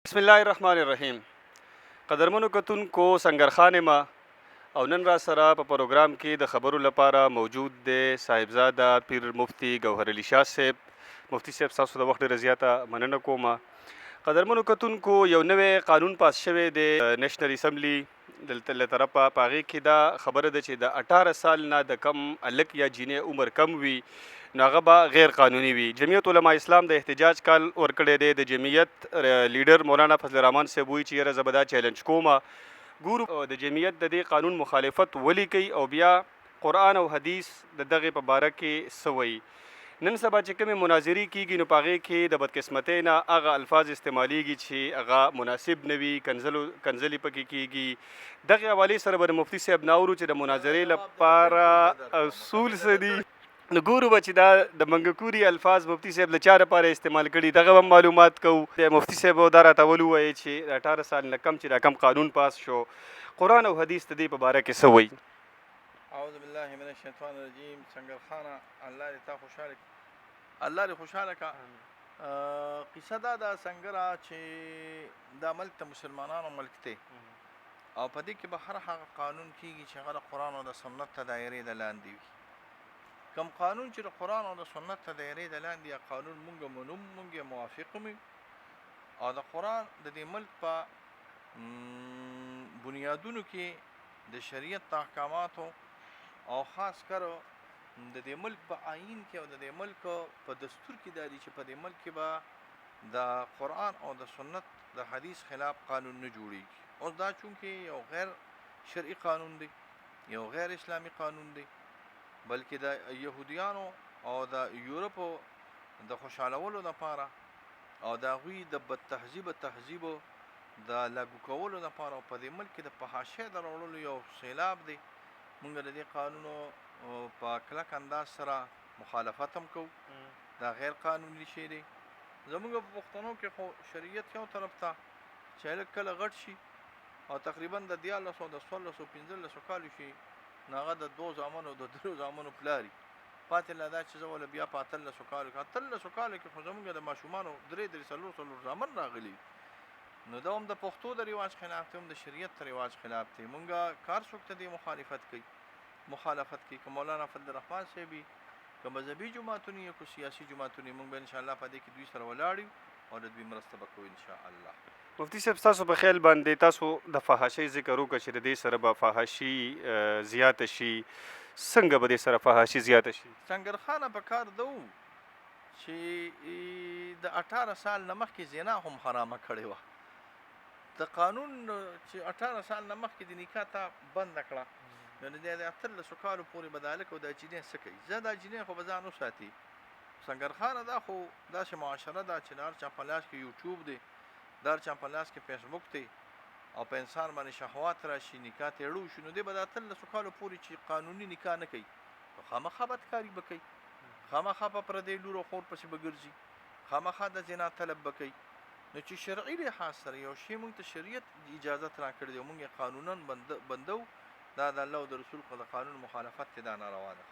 بسم الله الرحمن الرحیم. قدرمنو کتونکو سنگرخان ما او نن را سره په پروګرام کې د خبرو لپاره موجود دی صاحبزاده پیر مفتی ګوهر علي شاه صاحب. مفتی صاحب تاسو د وخت ډېره زیاته مننه کوم. قدرمنو کتونکو یو نوی قانون پاس شوی دی نېشنل اسمبلی دلته له طرفه. په هغې کې دا خبره ده چې د 18 سال نه د کم هلک یا جینۍ عمر کم وي نو هغه به غیر قانوني وي. جمعیت علما اسلام د احتجاج کال ورکړی دی. د جمعیت لیډر مولانا فضل الرحمن صاحب وایي چې یاره زه به دا چیلنج کوم. ګورو د جمعیت د دې قانون مخالفت ولیکئ او بیا قرآن او حدیث د دغې په باره کې څه وایي. نن سبا چې کومې مناظرې کیږي نو په هغې کې د بدقسمتۍ نه هغه الفاظ استعمالیږي چې هغه مناسب نه وي، کنځلې پکې کیږي. دغې حوالې سره به د مفتي صاحب نه اورو چې د مناظرې لپاره اصول څه دي. نو ګورو به چې دا د منګکوري الفاظ مفتي صاحب له چا لپاره استعمال کړي دغه هم معلومات کوو. مفتي صاحب دا راته ووایي چې د 18 سال نه کم چې دا کم قانون پاس شو قرآن او حدیث د دې په باره کې څه وایي. اعوذ بالله من الشیطان الرجیم. سنگرخانه الله دې تا خوشحاله الله دې خوشحاله کا. قصه دا ده سنگره چې دا ملک ته مسلمانانو ملک دی او په دې کې به هر هغه قانون کیږي چې هغه د قرآن او د سنت ته دایرې د لاندې وي. کم قانون چې د قرآن او د سنت ته دایرې د لاندې یا قانون مونږ منو مونږ یې موافق یو او د قرآن د دې ملک په بنیادونو کې د شریعت احکاماتو او خاص کر د دې ملک په آئین کې او د دې ملک په دستور کې دا دي چې په دې ملک کې به د قرآن او د سنت د حدیث خلاف قانون نه جوړیږي. اوس دا چونکې یو غیر شرعي قانون دی، یو غیر اسلامي قانون دی، بلکې د یهودیانو او د یورپو د خوشحالولو لپاره او د هغوی د بد تهذیبو د لاګو کولو لپاره او په دې ملک کې د فحاشۍ د راوړلو یو سیلاب دی. مونږ د دې قانونو په کلک انداز سره مخالفت هم کوو. دا غیر قانوني شی دی. زمونږ په پښتنو کې خو شریعت یو طرف ته چې هلک کله غټ شي او تقریبا د 1400 د 1615 کالو شي نو هغه د 2 زامنو د 3 زامنو پلاري پاتې لا دا چې زه وله بیا په 1800 کالو کې خو زمونږ د ماشومانو 3 زامن راغلي. نو دا هم د پښتو د رواج خلاف دی، هم د شریعت د رواج خلاف دی. مونږ کار څوک ته دی مخالفت کوي که مولانا فضل الرحمن صاحب که مذهبي جماعتونه یا که سیاسي جماعتونه، مونږ به انشاءالله په دې کې دوی سره ولاړ یو او د دوی مرسته به کوو انشاءالله. مفتي صاحب تاسو په خیال باندې تاسو د فحاشۍ ذکر وکړه چې د دې سره به فحاشي زیاته شي. څنګه به دې سره فحاشي زیاته شي؟ سنگرخانه په کار ده چې د 18 سال نه مخکې زنا هم حرامه کړې وه. د قانون چې 18 سال نه مخکې د نکاح ته بنده کړه نو د 18 کالو پورې به د هلک او د جینۍ څه کوي؟ زه د جینۍ خو به ځان وساتي. سنگرخانه دا خو داسې معاشره ده چې د هر چا په لاس کې یوټیوب دی، د هر چا په لاس کې فیسبوک دی او په انسان باندې شهوات راشي نکاح ته اړو شي نو دی به د 18 کالو پورې چې قانوني نکاح نه کوي نو خامخا بدکاري به کوي، خامخا په پردی لور او خور پسې به ګرځي، خامخا د زنا طلب به کوي. نو چې شرعي لحاظ سره یو شی مونږ ته شریعت اجازت راکړی دی مونږ یې قانونا بندو دا د الله او د رسول د قانون مخالفت دا ناروا ده.